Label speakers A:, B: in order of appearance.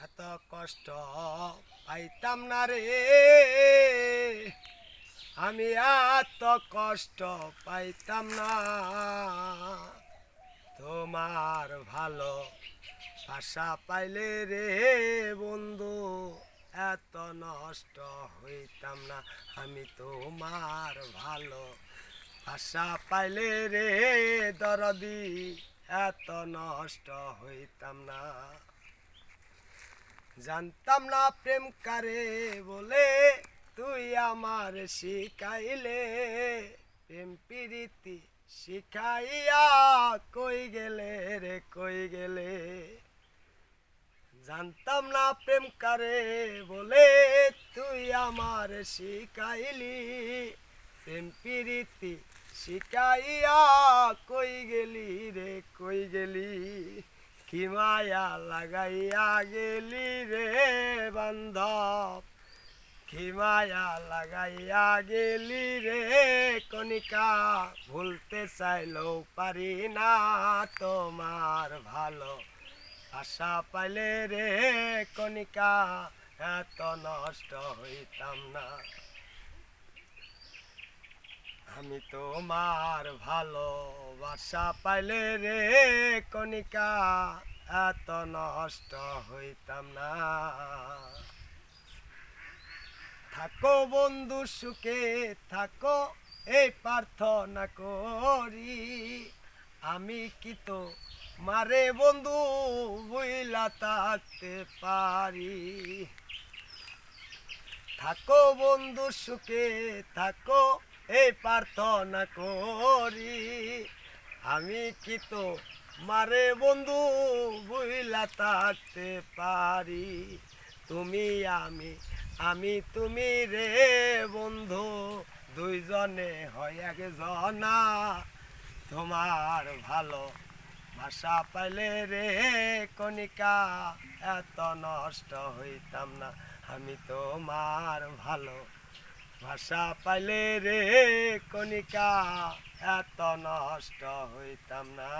A: এত কষ্ট পাইতাম না রে, আমি এত কষ্ট পাইতাম না। তোমার ভালো আশা পাইলে রে বন্ধু, এত নষ্ট হইতাম না। আমি তোমার ভালো আশা পাইলে রে দরদি, এত নষ্ট হইতাম না। জানতাম না প্রেম কারে বলে, তুই আমার শিখাইলে। প্রেম প্রীতি শিখাইয়া কই গেলে রে কই গেলে। জানতাম না প্রেম কারে বলে, তুই আমার শিখাইলি। প্রেম প্রীতি শিখাইয়া কই গেলি রে কই গেলি। কি মায়া লাগাইয়া গেলি রে বান্ধব, কি মায়া লাগাইয়া গেলি রে কণিকা। ভুলতে চাইলেও পারি না তোমার ভালো আশা পাইলে রে কণিকা, এত নষ্ট হইতাম না। আমি তোমার ভালোবাসা পাইলে রে কণিকা, এত নষ্ট হইতাম না। থাকো বন্ধু সুখে থাকো, এই প্রার্থনা করি। আমি কি তো মারে বন্ধু বুইলা থাকতে পারি। থাকো বন্ধু সুখে থাকো, এই প্রার্থনা করি। আমি কি তো মারে বন্ধু বুইলা থাকতে পারি। তুমি আমি তুমি রে বন্ধু, দুইজনে হয় একজনা। তোমার ভালো ভাষা পাইলে রে কণিকা, এত নষ্ট হইতাম না। আমি তোমার ভালো ভাষা পাইলে রে কণিকা, এত নষ্ট হইতাম না।